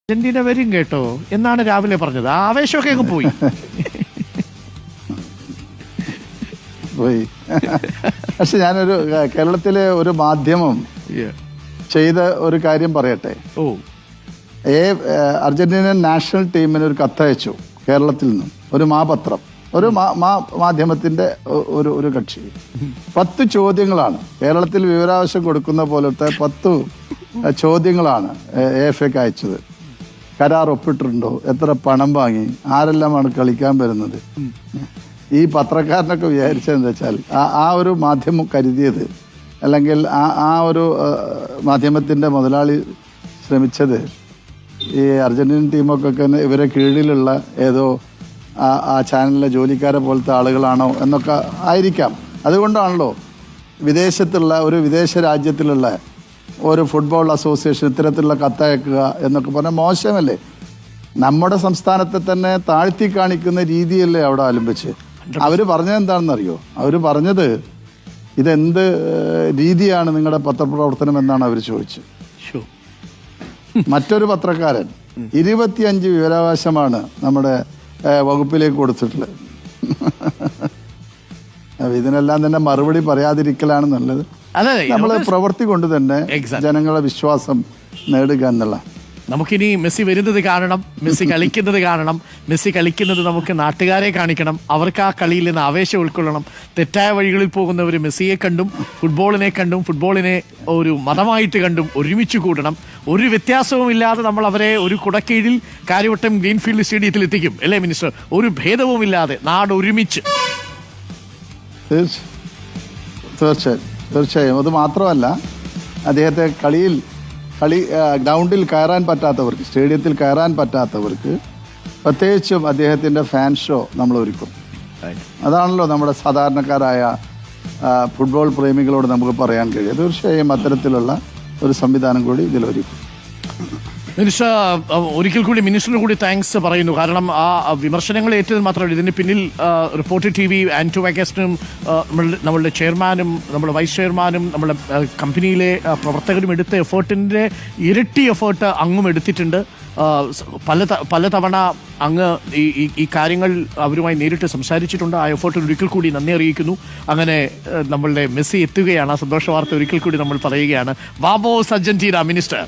Argentina വരും കേട്ടോ എന്നാണ് രാവിലെ പറഞ്ഞത്. ആ ആവേശമൊക്കെ അങ്ങ് പോയി. പക്ഷെ ഞാനൊരു കേരളത്തിലെ ഒരു മാധ്യമം ചെയ്ത ഒരു കാര്യം പറയട്ടെ. അർജന്റീനൻ നാഷണൽ ടീമിന് ഒരു കത്തയച്ചു കേരളത്തിൽ നിന്നും, ഒരു മാപത്രം, ഒരു മാധ്യമത്തിന്റെ ഒരു കക്ഷി. 10 ചോദ്യങ്ങളാണ് കേരളത്തിൽ വിവരാവകാശം കൊടുക്കുന്ന പോലത്തെ 10 ചോദ്യങ്ങളാണ് AFAക്ക് അയച്ചത്. കരാർ ഒപ്പിട്ടിട്ടുണ്ടോ, എത്ര പണം വാങ്ങി, ആരെല്ലാമാണ് കളിക്കാൻ വരുന്നത്. ഈ പത്രക്കാരനൊക്കെ വിചാരിച്ചതെന്ന് വെച്ചാൽ ആ ഒരു മാധ്യമം കരുതിയത്, അല്ലെങ്കിൽ ആ ഒരു മാധ്യമത്തിൻ്റെ മുതലാളി ശ്രമിച്ചത് ഈ അർജന്റീൻ ടീമൊക്കെ ഇവരെ കീഴിലുള്ള ഏതോ ആ ചാനലിലെ ജോലിക്കാരെ പോലത്തെ ആളുകളാണോ എന്നൊക്കെ ആയിരിക്കാം. അതുകൊണ്ടാണല്ലോ വിദേശത്തുള്ള ഒരു വിദേശ രാജ്യത്തിലുള്ള ഒരു ഫുട്ബോൾ അസോസിയേഷൻ ഇത്തരത്തിലുള്ള കത്തയക്കുക എന്നൊക്കെ പറഞ്ഞാൽ മോശമല്ലേ? നമ്മുടെ സംസ്ഥാനത്തെ തന്നെ താഴ്ത്തി കാണിക്കുന്ന രീതിയല്ലേ അവിടെ ആലംബിച്ച്. അവർ പറഞ്ഞത് എന്താണെന്നറിയോ? അവർ പറഞ്ഞത് ഇതെന്ത് രീതിയാണ് നിങ്ങളുടെ പത്രപ്രവർത്തനം എന്നാണ് അവർ ചോദിച്ചത്. മറ്റൊരു പത്രക്കാരൻ 25 വിവരാവകാശമാണ് നമ്മുടെ വകുപ്പിലേക്ക് കൊടുത്തിട്ടുള്ളത്. ഇതിനെല്ലാം തന്നെ മറുപടി പറയാതിരിക്കലാണ് നല്ലത്. നമ്മൾ പ്രവൃത്തി കൊണ്ട് തന്നെ ജനങ്ങളുടെ വിശ്വാസം നേടുക എന്നുള്ള. നമുക്കിനി മെസ്സി വരുന്നത് കാണണം, മെസ്സി കളിക്കുന്നത് കാണണം. മെസ്സി കളിക്കുന്നത് നമുക്ക് നാട്ടുകാരെ കാണിക്കണം. അവർക്ക് ആ കളിയിൽ നിന്ന് ആവേശം ഉൾക്കൊള്ളണം. തെറ്റായ വഴികളിൽ പോകുന്നവർ മെസ്സിയെ കണ്ടും ഫുട്ബോളിനെ കണ്ടും ഫുട്ബോളിനെ ഒരു മതമായിട്ട് കണ്ടും ഒരുമിച്ച് കൂടണം. ഒരു വ്യത്യാസവും ഇല്ലാതെ നമ്മൾ അവരെ ഒരു കുടക്കീഴിൽ കാര്യവട്ടം ഗ്രീൻഫീൽഡ് സ്റ്റേഡിയത്തിൽ എത്തിക്കും, അല്ലേ മിനിസ്റ്റർ? ഒരു ഭേദവും ഇല്ലാതെ നാട് ഒരുമിച്ച്. തീർച്ചയായും. അത് മാത്രമല്ല, അദ്ദേഹത്തെ ഗ്രൗണ്ടിൽ കയറാൻ പറ്റാത്തവർക്ക്, സ്റ്റേഡിയത്തിൽ കയറാൻ പറ്റാത്തവർക്ക് പ്രത്യേകിച്ചും അദ്ദേഹത്തിൻ്റെ ഫാൻ ഷോ നമ്മൾ ഒരുക്കും. അതാണല്ലോ നമ്മുടെ സാധാരണക്കാരായ ഫുട്ബോൾ പ്രേമികളോട് നമുക്ക് പറയാൻ കഴിയും. തീർച്ചയായും അത്തരത്തിലുള്ള ഒരു സംവിധാനം കൂടി ഇതിലൊരുക്കും. മിനിസ്റ്റർ, ഒരിക്കൽ കൂടി മിനിസ്റ്ററിന് കൂടി താങ്ക്സ് പറയുന്നു. കാരണം ആ വിമർശനങ്ങൾ ഏറ്റത് മാത്രമല്ല, ഇതിന് പിന്നിൽ റിപ്പോർട്ടർ TV ആൻറ്റോ വാഗസ്റ്റിനും നമ്മളുടെ ചെയർമാനും നമ്മുടെ വൈസ് ചെയർമാനും നമ്മുടെ കമ്പനിയിലെ പ്രവർത്തകരും എടുത്ത എഫേർട്ടിൻ്റെ ഇരട്ടി എഫേർട്ട് അങ്ങും എടുത്തിട്ടുണ്ട്. പലതവണ അങ്ങ് ഈ കാര്യങ്ങൾ അവരുമായി നേരിട്ട് സംസാരിച്ചിട്ടുണ്ട്. ആ എഫേർട്ടിന് ഒരിക്കൽ കൂടി നന്ദി അറിയിക്കുന്നു. അങ്ങനെ നമ്മളുടെ മെസ്സി എത്തുകയാണ്. ആ സന്തോഷ വാർത്ത ഒരിക്കൽ കൂടി നമ്മൾ പറയുകയാണ്. വാമോസ് അർജന്റീന മിനിസ്റ്റർ.